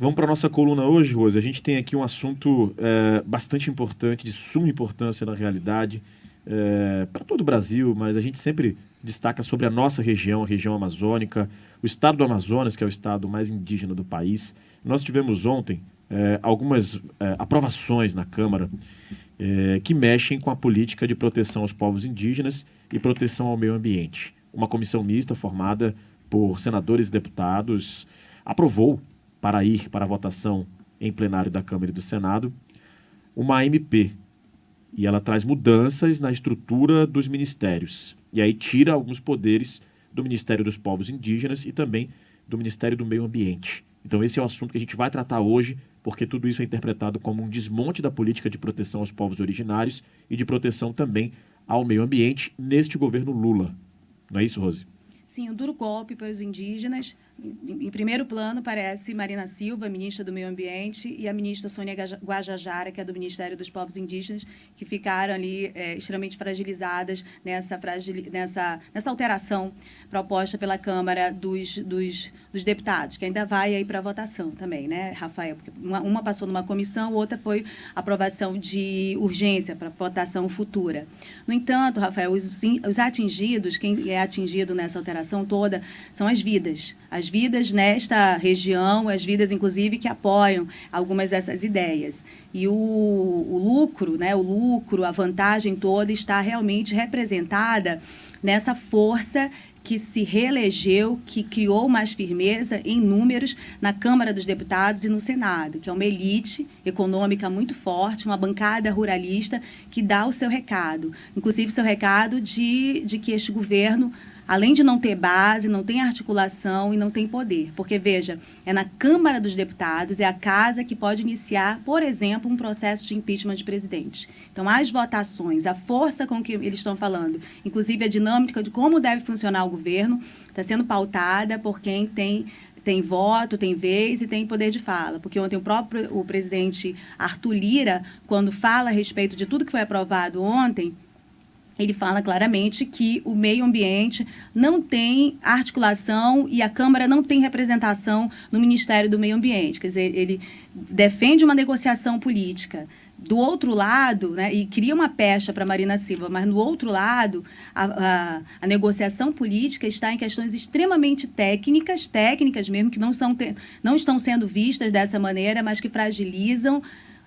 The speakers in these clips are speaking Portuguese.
Vamos para a nossa coluna hoje, Rose. A gente tem aqui um assunto bastante importante, de suma importância na realidade, para todo o Brasil, mas a gente sempre destaca sobre a nossa região, a região amazônica, o estado do Amazonas, que é o estado mais indígena do país. Nós tivemos ontem algumas aprovações na Câmara que mexem com a política de proteção aos povos indígenas e proteção ao meio ambiente. Uma comissão mista formada por senadores e deputados aprovou para ir para a votação em plenário da Câmara e do Senado, uma MP. E ela traz mudanças na estrutura dos ministérios. E aí tira alguns poderes do Ministério dos Povos Indígenas e também do Ministério do Meio Ambiente. Então esse é o assunto que a gente vai tratar hoje, porque tudo isso é interpretado como um desmonte da política de proteção aos povos originários e de proteção também ao meio ambiente neste governo Lula. Não é isso, Rose? Sim, um duro golpe para os indígenas. Em primeiro plano, parece Marina Silva, ministra do Meio Ambiente, e a ministra Sônia Guajajara, que é do Ministério dos Povos Indígenas, que ficaram ali extremamente fragilizadas nessa alteração proposta pela Câmara dos Deputados, que ainda vai aí para a votação também, né, Rafael? Porque uma passou numa comissão, outra foi aprovação de urgência para votação futura. No entanto, Rafael, os atingidos, quem é atingido nessa alteração toda, são as vidas nesta região, as vidas, inclusive, que apoiam algumas dessas ideias. E o lucro, né, a vantagem toda está realmente representada nessa força que se reelegeu, que criou mais firmeza em números na Câmara dos Deputados e no Senado, que é uma elite econômica muito forte, uma bancada ruralista que dá o seu recado. Inclusive, seu recado de que este governo, além de não ter base, não tem articulação e não tem poder. Porque, veja, é na Câmara dos Deputados, é a casa que pode iniciar, por exemplo, um processo de impeachment de presidente. Então, as votações, a força com que eles estão falando, inclusive a dinâmica de como deve funcionar o governo, está sendo pautada por quem tem voto, tem vez e tem poder de fala. Porque ontem o presidente Arthur Lira, quando fala a respeito de tudo que foi aprovado ontem, ele fala claramente que o meio ambiente não tem articulação e a Câmara não tem representação no Ministério do Meio Ambiente. Quer dizer, ele defende uma negociação política. Do outro lado, né, e cria uma pecha para Marina Silva, mas no outro lado, a negociação política está em questões extremamente técnicas mesmo, que não estão sendo vistas dessa maneira, mas que fragilizam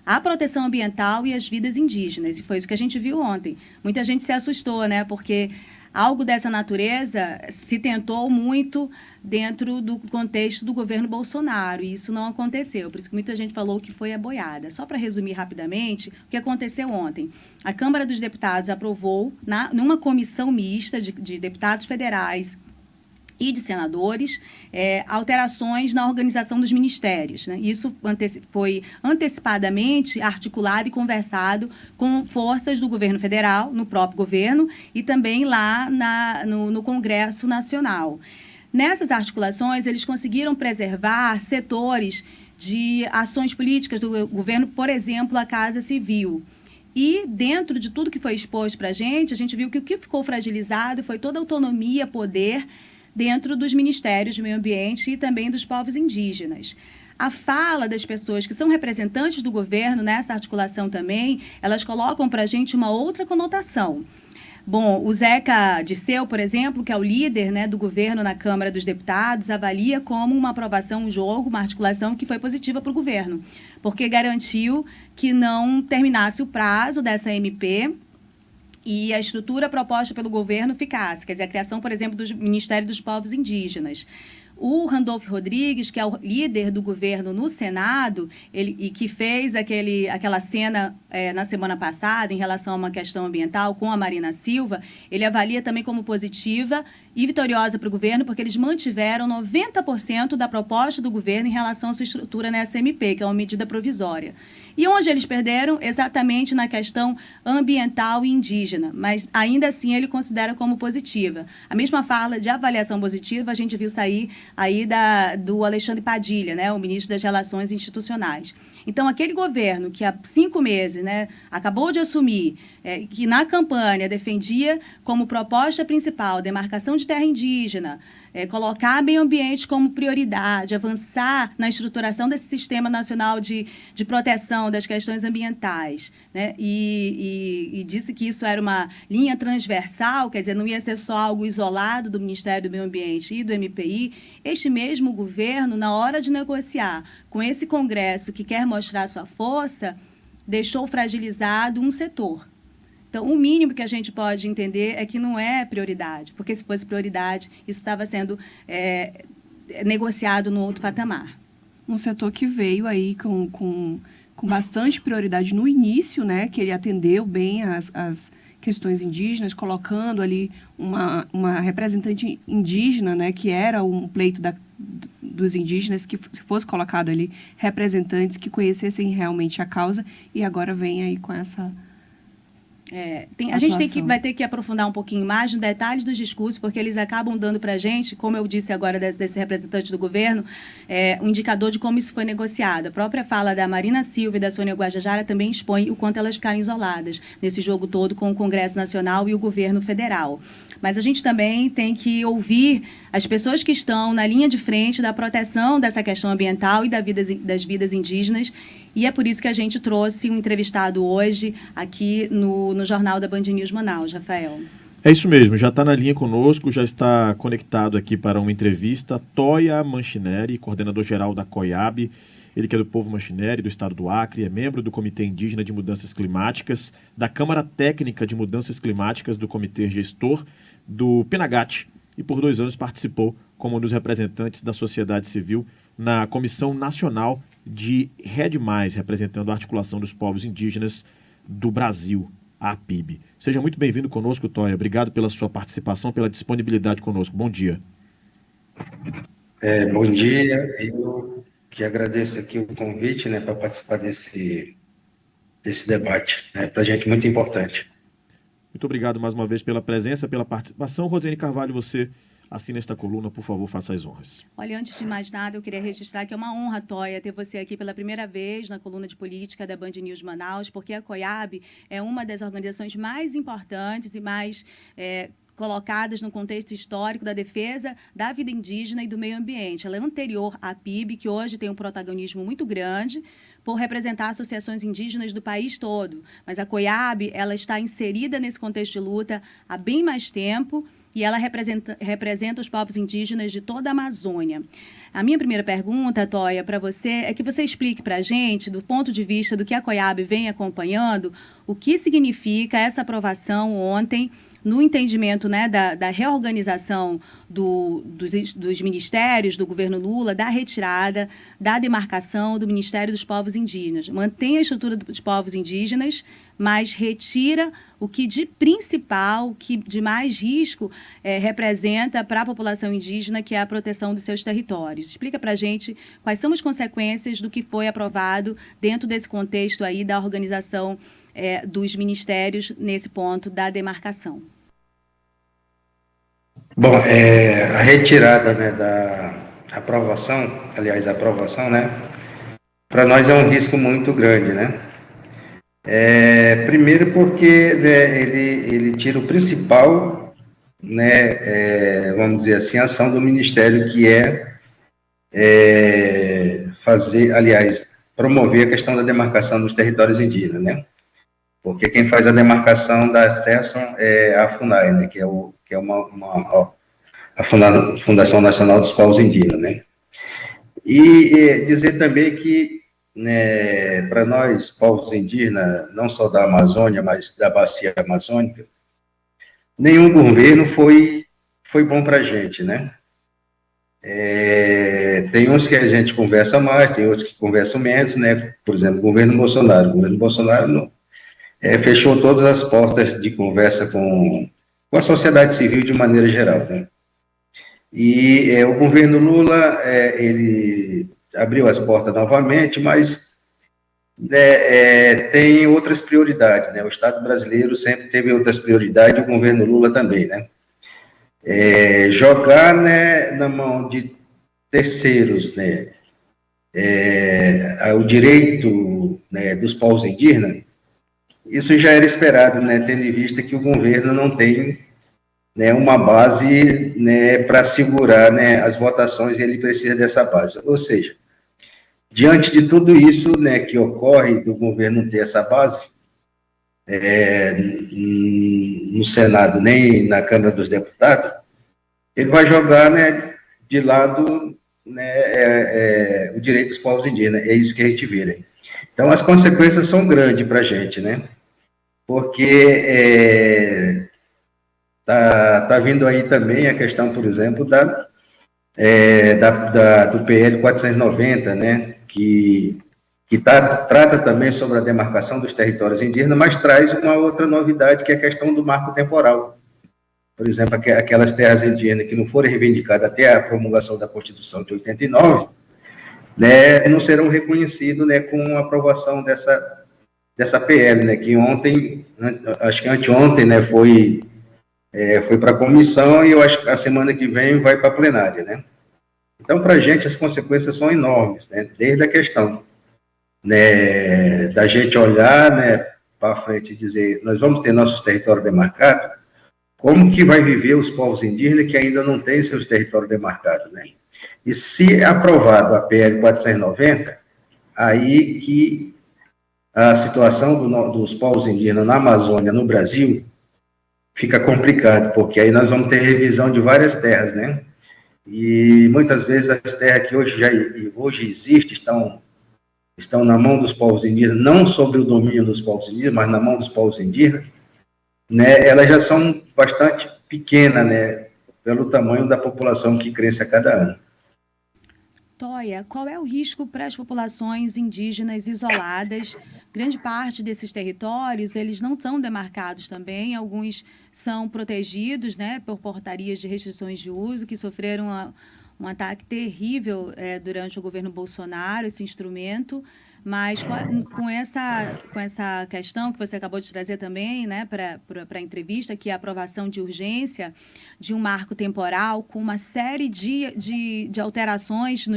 a proteção ambiental e as vidas indígenas. E foi isso que a gente viu ontem. Muita gente se assustou, né? Porque algo dessa natureza se tentou muito dentro do contexto do governo Bolsonaro, e isso não aconteceu. Por isso que muita gente falou que foi a boiada. Só para resumir rapidamente, o que aconteceu ontem. A Câmara dos Deputados aprovou, numa comissão mista de deputados federais e de senadores, alterações na organização dos ministérios, né? Isso foi antecipadamente articulado e conversado com forças do governo federal, no próprio governo, e também lá no Congresso Nacional. Nessas articulações, eles conseguiram preservar setores de ações políticas do governo, por exemplo, a Casa Civil. E, dentro de tudo que foi exposto para a gente viu que o que ficou fragilizado foi toda a autonomia, poder, dentro dos ministérios do meio ambiente e também dos povos indígenas. A fala das pessoas que são representantes do governo nessa articulação também, elas colocam para a gente uma outra conotação. Bom, o Zeca Disseu, por exemplo, que é o líder, né, do governo na Câmara dos Deputados, avalia como uma aprovação, um jogo, uma articulação que foi positiva para o governo, porque garantiu que não terminasse o prazo dessa MP e a estrutura proposta pelo governo ficasse, quer dizer, a criação, por exemplo, do Ministério dos Povos Indígenas. O Randolfo Rodrigues, que é o líder do governo no Senado, e que fez aquela cena na semana passada em relação a uma questão ambiental com a Marina Silva, ele avalia também como positiva e vitoriosa para o governo, porque eles mantiveram 90% da proposta do governo em relação à sua estrutura nessa MP, que é uma medida provisória. E onde eles perderam? Exatamente na questão ambiental e indígena, mas ainda assim ele considera como positiva. A mesma fala de avaliação positiva a gente viu sair aí do Alexandre Padilha, né, o ministro das Relações Institucionais. Então, aquele governo que há 5 meses, né, acabou de assumir, que na campanha defendia como proposta principal demarcação de de terra indígena, colocar meio ambiente como prioridade, avançar na estruturação desse Sistema Nacional de Proteção das Questões Ambientais, né? E disse que isso era uma linha transversal, quer dizer, não ia ser só algo isolado do Ministério do Meio Ambiente e do MPI. Este mesmo governo, na hora de negociar com esse Congresso que quer mostrar sua força, deixou fragilizado um setor. Então, o mínimo que a gente pode entender é que não é prioridade, porque se fosse prioridade, isso estava sendo negociado no outro patamar. Um setor que veio aí com bastante prioridade no início, né, que ele atendeu bem as questões indígenas, colocando ali uma representante indígena, né, que era um pleito dos indígenas, que fosse colocado ali representantes que conhecessem realmente a causa, e agora vem aí com essa... a gente vai ter que aprofundar um pouquinho mais nos detalhes dos discursos, porque eles acabam dando para a gente, como eu disse agora desse representante do governo, um indicador de como isso foi negociado. A própria fala da Marina Silva e da Sônia Guajajara também expõe o quanto elas ficaram isoladas nesse jogo todo com o Congresso Nacional e o governo federal. Mas a gente também tem que ouvir as pessoas que estão na linha de frente da proteção dessa questão ambiental e das vidas indígenas, e é por isso que a gente trouxe um entrevistado hoje aqui no Jornal da Band News Manaus, Rafael. É isso mesmo, já está na linha conosco, já está conectado aqui para uma entrevista, Toia Manchineri, coordenador-geral da COIAB, ele que é do povo Manchineri, do estado do Acre, é membro do Comitê Indígena de Mudanças Climáticas, da Câmara Técnica de Mudanças Climáticas do Comitê Gestor, do PENAGAT, e por 2 anos participou como um dos representantes da sociedade civil na Comissão Nacional de Rede Mais, representando a articulação dos povos indígenas do Brasil, a APIB. Seja muito bem-vindo conosco, Toia. Obrigado pela sua participação, pela disponibilidade conosco. Bom dia. Bom dia. Eu que agradeço aqui o convite, né, para participar desse debate. Para a gente muito importante. Muito obrigado mais uma vez pela presença, pela participação. Rosiane Carvalho, você assina esta coluna, por favor, faça as honras. Olha, antes de mais nada, eu queria registrar que é uma honra, Toia, ter você aqui pela primeira vez na coluna de política da Band News Manaus, porque a COIAB é uma das organizações mais importantes e mais colocadas no contexto histórico da defesa da vida indígena e do meio ambiente. Ela é anterior à PIB, que hoje tem um protagonismo muito grande por representar associações indígenas do país todo. Mas a COIAB, ela está inserida nesse contexto de luta há bem mais tempo e ela representa os povos indígenas de toda a Amazônia. A minha primeira pergunta, Toia, para você, é que você explique para a gente, do ponto de vista do que a COIAB vem acompanhando, o que significa essa aprovação ontem no entendimento, né, da reorganização dos ministérios do governo Lula, da retirada, da demarcação do Ministério dos Povos Indígenas. Mantém a estrutura dos povos indígenas, mas retira o que de principal, o que de mais risco representa para a população indígena, que é a proteção dos seus territórios. Explica para a gente quais são as consequências do que foi aprovado dentro desse contexto aí da organização dos ministérios nesse ponto da demarcação. Bom, a retirada, né, da aprovação, aliás, a aprovação, né, para nós é um risco muito grande, né? Primeiro porque, né, ele tira o principal, né, vamos dizer assim, a ação do Ministério, que promover a questão da demarcação dos territórios indígenas, né? Porque quem faz a demarcação dá acesso é a FUNAI, né, que é a Fundação Nacional dos Povos Indígenas, né? E dizer também que, né, para nós, povos indígenas, não só da Amazônia, mas da bacia amazônica, nenhum governo foi bom para a gente, né? Tem uns que a gente conversa mais, tem outros que conversam menos, né? Por exemplo, o governo Bolsonaro. O governo Bolsonaro não, fechou todas as portas de conversa com a sociedade civil de maneira geral, né? E o governo Lula, ele abriu as portas novamente, mas tem outras prioridades, né? O Estado brasileiro sempre teve outras prioridades, o governo Lula também, né? Jogar, né, na mão de terceiros, né, o direito, né, dos povos indígenas, isso já era esperado, né, tendo em vista que o governo não tem né, uma base, né, para segurar, né, as votações, e ele precisa dessa base. Ou seja, diante de tudo isso, né, que ocorre do governo ter essa base, no Senado nem na Câmara dos Deputados, ele vai jogar, né, de lado, né, o direito dos povos indígenas. É isso que a gente vê, né? Então, as consequências são grandes para a gente, né? Porque tá vindo aí também a questão, por exemplo, do PL 490, né? Que trata também sobre a demarcação dos territórios indígenas, mas traz uma outra novidade, que é a questão do marco temporal. Por exemplo, aquelas terras indígenas que não forem reivindicadas até a promulgação da Constituição de 89, né, não serão reconhecidos, né, com a aprovação dessa PL, né, que ontem, acho que anteontem, né, foi para a comissão, e eu acho que a semana que vem vai para a plenária, né. Então, para a gente, as consequências são enormes, né, desde a questão, né, da gente olhar, né, para frente e dizer, nós vamos ter nossos territórios demarcados, como que vai viver os povos indígenas que ainda não têm seus territórios demarcados, né? E se aprovado a PL 490, aí que a situação dos povos indígenas na Amazônia, no Brasil, fica complicado, porque aí nós vamos ter revisão de várias terras, né? E muitas vezes as terras que hoje existem estão na mão dos povos indígenas, não sobre o domínio dos povos indígenas, mas na mão dos povos indígenas, né? Elas já são bastante pequenas, né? Pelo tamanho da população que cresce a cada ano. Toia, qual é o risco para as populações indígenas isoladas? Grande parte desses territórios, eles não são demarcados também, alguns são protegidos, né, por portarias de restrições de uso, que sofreram um ataque terrível durante o governo Bolsonaro, esse instrumento, mas com essa questão que você acabou de trazer também, né, para a entrevista, que é a aprovação de urgência de um marco temporal com uma série de alterações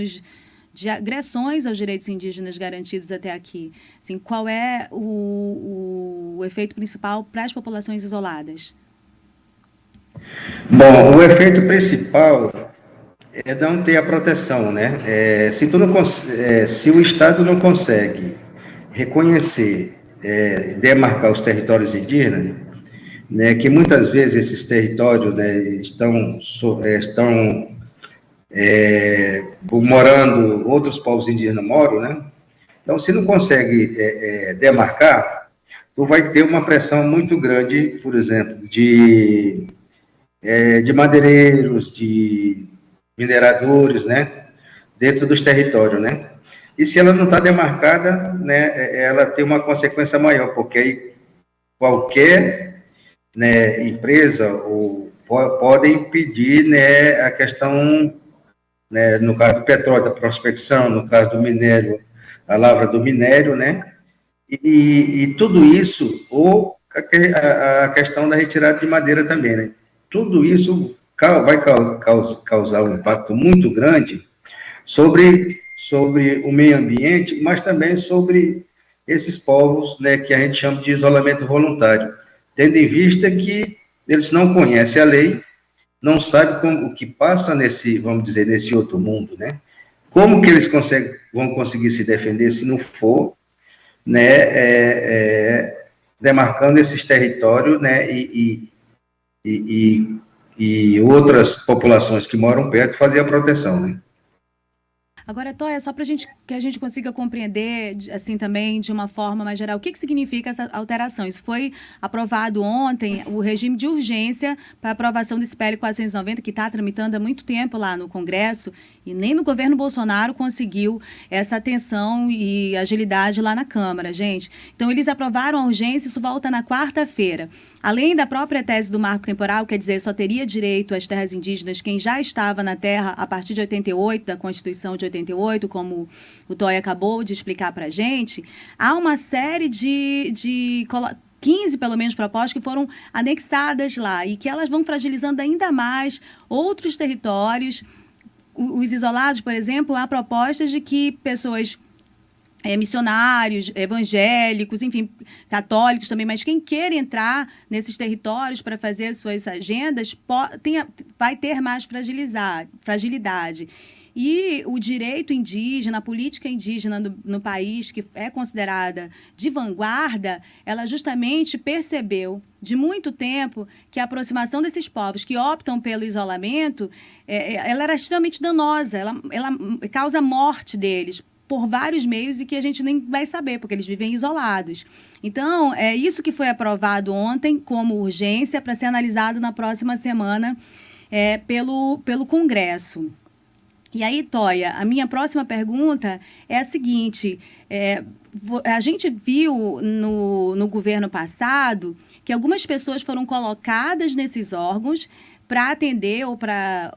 de agressões aos direitos indígenas garantidos até aqui. Assim, qual é o efeito principal para as populações isoladas? Bom, o efeito principal é não ter a proteção, né? Se o Estado não consegue reconhecer, demarcar os territórios indígenas, né, que muitas vezes esses territórios, né, estão morando, outros povos indígenas moram, né? Então, se não consegue demarcar, tu vai ter uma pressão muito grande, por exemplo, de madeireiros, de mineradores, né, dentro dos territórios, né? E se ela não está demarcada, né, ela tem uma consequência maior, porque aí qualquer, né, empresa pode impedir, né, a questão, né, no caso do petróleo, da prospecção, no caso do minério, a lavra do minério, né? E tudo isso, ou a questão da retirada de madeira também, né? Tudo isso vai causar um impacto muito grande sobre o meio ambiente, mas também sobre esses povos, né, que a gente chama de isolamento voluntário, tendo em vista que eles não conhecem a lei, não sabem o que passa vamos dizer, nesse outro mundo, né? Como que eles vão conseguir se defender se não for, né, demarcando esses territórios, né, e outras populações que moram perto fazer a proteção, né? Agora, Toia, só para que a gente consiga compreender, assim, também, de uma forma mais geral, o que significa essa alteração? Isso foi aprovado ontem, o regime de urgência para aprovação desse PL 490, que está tramitando há muito tempo lá no Congresso, e nem no governo Bolsonaro conseguiu essa atenção e agilidade lá na Câmara, gente. Então, eles aprovaram a urgência, isso volta na quarta-feira. Além da própria tese do marco temporal, quer dizer, só teria direito às terras indígenas quem já estava na terra a partir de 88, da Constituição de 88, como o Toia acabou de explicar para a gente, há uma série de 15, pelo menos, propostas que foram anexadas lá e que elas vão fragilizando ainda mais outros territórios. Os isolados, por exemplo, há propostas de que pessoas missionários, evangélicos, enfim, católicos também, mas quem queira entrar nesses territórios para fazer as suas agendas vai ter mais fragilidade. E o direito indígena, a política indígena no país, que é considerada de vanguarda, ela justamente percebeu de muito tempo que a aproximação desses povos que optam pelo isolamento, ela era extremamente danosa, ela causa a morte deles por vários meios e que a gente nem vai saber, porque eles vivem isolados. Então, é isso que foi aprovado ontem como urgência para ser analisado na próxima semana pelo Congresso. E aí, Toia, a minha próxima pergunta é a seguinte: a gente viu no governo passado que algumas pessoas foram colocadas nesses órgãos para atender ou para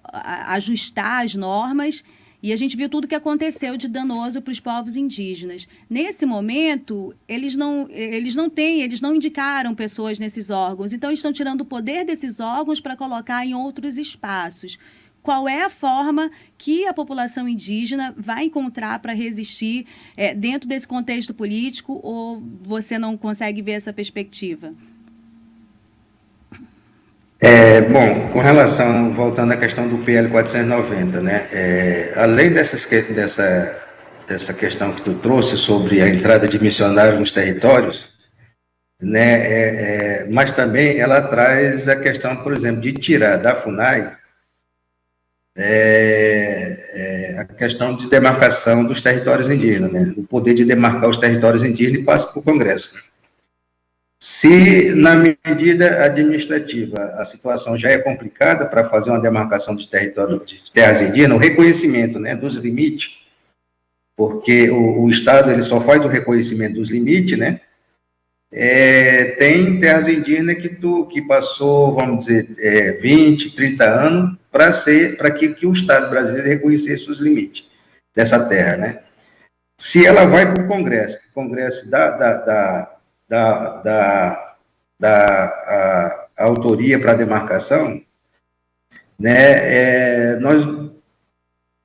ajustar as normas, e a gente viu tudo que aconteceu de danoso para os povos indígenas. Nesse momento, eles não indicaram pessoas nesses órgãos, então eles estão tirando o poder desses órgãos para colocar em outros espaços. Qual é a forma que a população indígena vai encontrar para resistir dentro desse contexto político, ou você não consegue ver essa perspectiva? Bom, com relação, voltando à questão do PL 490, né, além dessa questão que tu trouxe sobre a entrada de missionários nos territórios, né, mas também ela traz a questão, por exemplo, de tirar da FUNAI a questão de demarcação dos territórios indígenas, né? O poder de demarcar os territórios indígenas passa para o Congresso. Se, na medida administrativa, a situação já é complicada para fazer uma demarcação dos territórios de terras indígenas, o reconhecimento, né, dos limites, porque o Estado ele só faz o reconhecimento dos limites, né? Tem terras indígenas que passou, vamos dizer, 20, 30 anos para que o Estado brasileiro reconhecesse os limites dessa terra, né? Se ela vai para o Congresso dá a autoria para a demarcação, né?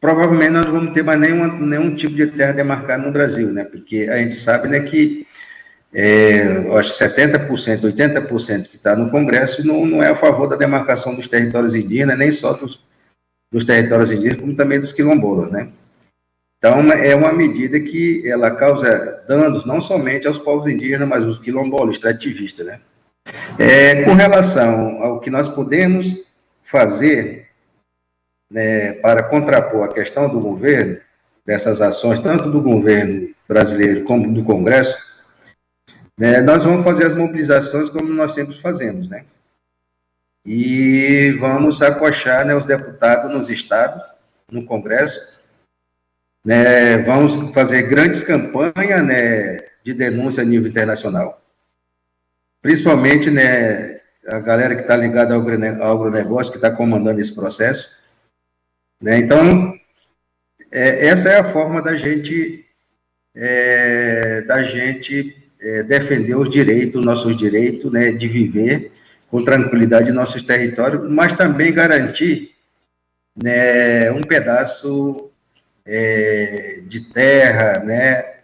Provavelmente nós não vamos ter mais nenhum tipo de terra demarcada no Brasil, né? Porque a gente sabe, né, que eu acho que 70%, 80% que está no Congresso não é a favor da demarcação dos territórios indígenas, nem só dos territórios indígenas, como também dos quilombolas, né? Então, é uma medida que ela causa danos não somente aos povos indígenas, mas aos quilombolas, extrativistas, né? Com relação ao que nós podemos fazer, né, para contrapor a questão do governo, dessas ações, tanto do governo brasileiro como do Congresso, nós vamos fazer as mobilizações como nós sempre fazemos, né? E vamos acochar, né, os deputados nos estados, no Congresso, né? Vamos fazer grandes campanhas, né, de denúncia a nível internacional. Principalmente, né, a galera que está ligada ao agronegócio, que está comandando esse processo, né? Então, essa é a forma da gente defender os direitos, nossos direitos, né, de viver com tranquilidade em nossos territórios, mas também garantir, né, um pedaço de terra, né,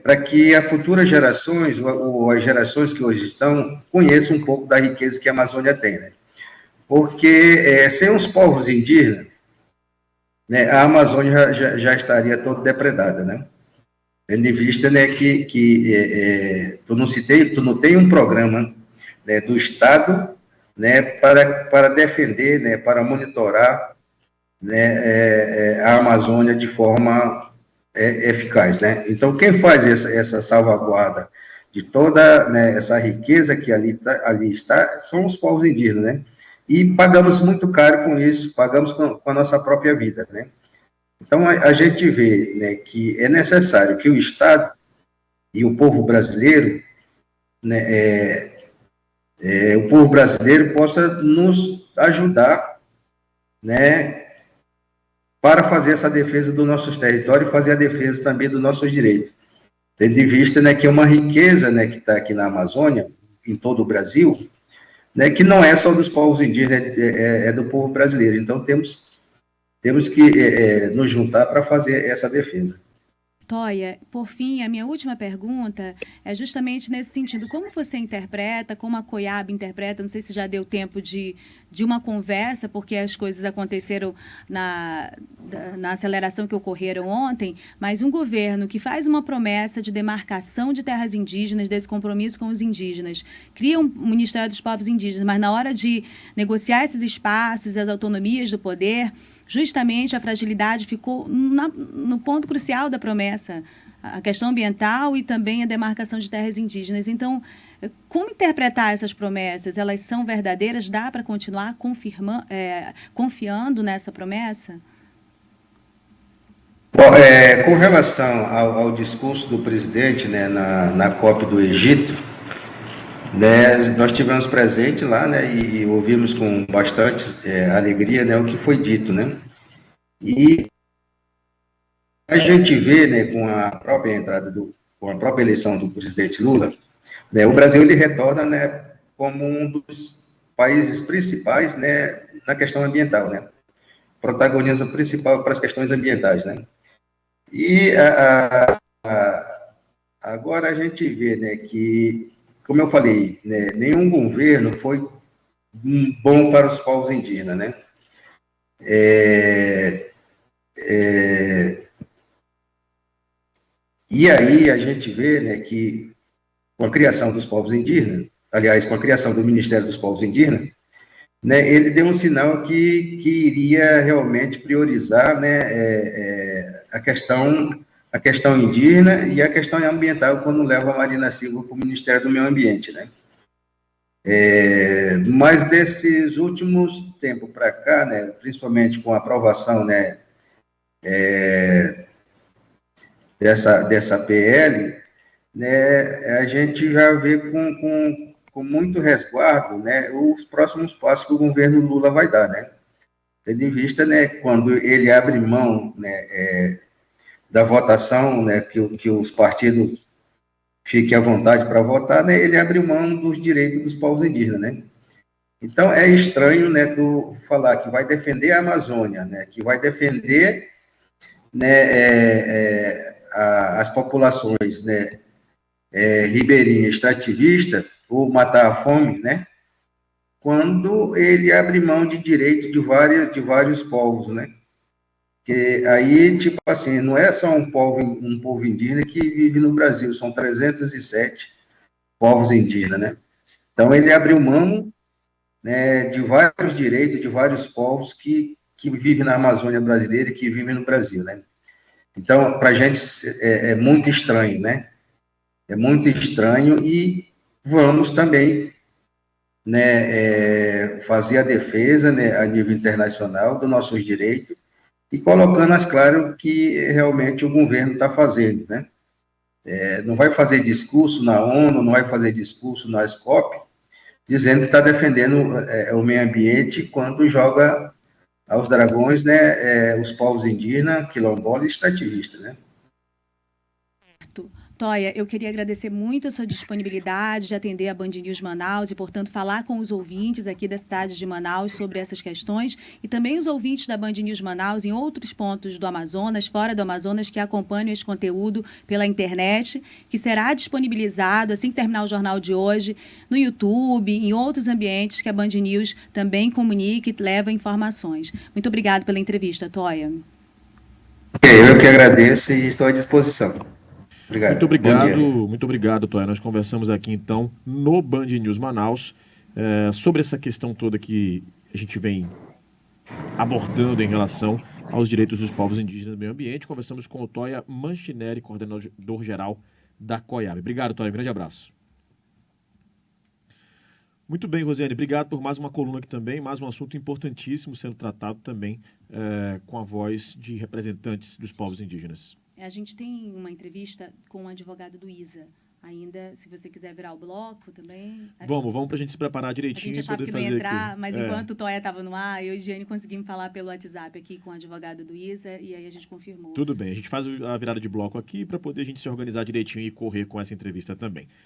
para que as futuras gerações, ou as gerações que hoje estão, conheçam um pouco da riqueza que a Amazônia tem, né? Porque sem os povos indígenas, né, a Amazônia já estaria toda depredada, né? Tendo em vista, né, que tu não tem um programa, né, do Estado, né, para defender, né, para monitorar, né, a Amazônia de forma eficaz, né? Então, quem faz essa salvaguarda de toda, né, essa riqueza que ali está são os povos indígenas, né? E pagamos muito caro com isso, pagamos com a nossa própria vida, né? Então, a gente vê, né, que é necessário que o Estado e o povo brasileiro, né, o povo brasileiro possa nos ajudar, né, para fazer essa defesa dos nossos territórios e fazer a defesa também dos nossos direitos. Tendo em vista, né, que é uma riqueza, né, que está aqui na Amazônia, em todo o Brasil, né, que não é só dos povos indígenas, é do povo brasileiro. Então, temos que nos juntar para fazer essa defesa. Toia, por fim, a minha última pergunta é justamente nesse sentido. Como você interpreta, como a COIAB interpreta, não sei se já deu tempo de uma conversa, porque as coisas aconteceram na aceleração que ocorreram ontem, mas um governo que faz uma promessa de demarcação de terras indígenas, desse compromisso com os indígenas, cria um Ministério dos Povos Indígenas, mas na hora de negociar esses espaços, as autonomias do poder, justamente a fragilidade ficou no ponto crucial da promessa, a questão ambiental e também a demarcação de terras indígenas. Então, como interpretar essas promessas? Elas são verdadeiras? Dá para continuar confiando nessa promessa? Bom, com relação ao discurso do presidente, né, na COP do Egito, né, nós tivemos presente lá, né, e ouvimos com bastante alegria, né, o que foi dito, né? E a gente vê, né, com a própria com a própria eleição do presidente Lula, né, o Brasil ele retorna, né, como um dos países principais, né, na questão ambiental, né? Protagonismo principal para as questões ambientais, né? E agora a gente vê, né, que, como eu falei, né, nenhum governo foi bom para os povos indígenas, né? E aí a gente vê, né, que com a criação dos povos indígenas, aliás, com a criação do Ministério dos Povos Indígenas, né, ele deu um sinal que iria realmente priorizar, né, a questão indígena e a questão ambiental quando leva a Marina Silva para o Ministério do Meio Ambiente, né? Mas desses últimos tempos para cá, né, principalmente com a aprovação, né, dessa PL, né, a gente já vê com muito resguardo, né, os próximos passos que o governo Lula vai dar, né? Tendo em vista, né, quando ele abre mão, né, da votação, né, que os partidos fiquem à vontade para votar, né, ele abre mão dos direitos dos povos indígenas, né? Então, é estranho, né, tu falar que vai defender a Amazônia, né, que vai defender, né, as populações, né, ribeirinha extrativista, ou matar a fome, né, quando ele abre mão de direito de vários povos, né? Que aí, tipo assim, não é só um povo indígena que vive no Brasil, são 307 povos indígenas, né? Então, ele abriu mão, né, de vários direitos de vários povos que vivem na Amazônia brasileira e que vivem no Brasil, né? Então, para a gente é muito estranho, né? É muito estranho e vamos também, né, fazer a defesa, né, a nível internacional dos nossos direitos e colocando as claras que realmente o governo está fazendo, né? Não vai fazer discurso na ONU, não vai fazer discurso na SCOP, dizendo que está defendendo o meio ambiente quando joga aos dragões, né, os povos indígenas, quilombolas e extrativistas, né? Toia, eu queria agradecer muito a sua disponibilidade de atender a Band News Manaus e, portanto, falar com os ouvintes aqui da cidade de Manaus sobre essas questões e também os ouvintes da Band News Manaus em outros pontos do Amazonas, fora do Amazonas, que acompanham esse conteúdo pela internet, que será disponibilizado, assim que terminar o jornal de hoje, no YouTube, em outros ambientes que a Band News também comunica e leva informações. Muito obrigada pela entrevista, Toia. Eu que agradeço e estou à disposição. Obrigado. Muito obrigado, Toia. Nós conversamos aqui, então, no Band News Manaus, sobre essa questão toda que a gente vem abordando em relação aos direitos dos povos indígenas no meio ambiente. Conversamos com o Toia Manchineri, coordenador-geral da COIAB. Obrigado, Toia. Um grande abraço. Muito bem, Rosiane. Obrigado por mais uma coluna aqui também, mais um assunto importantíssimo sendo tratado também com a voz de representantes dos povos indígenas. A gente tem uma entrevista com o advogado do ISA. Ainda, se você quiser virar o bloco também... Vamos para a gente se preparar direitinho. A gente achava e poder que não ia entrar, aqui. mas enquanto o Toia estava no ar, eu e Giane conseguimos falar pelo WhatsApp aqui com o advogado do ISA e aí a gente confirmou. Tudo bem, a gente faz a virada de bloco aqui para poder a gente se organizar direitinho e correr com essa entrevista também.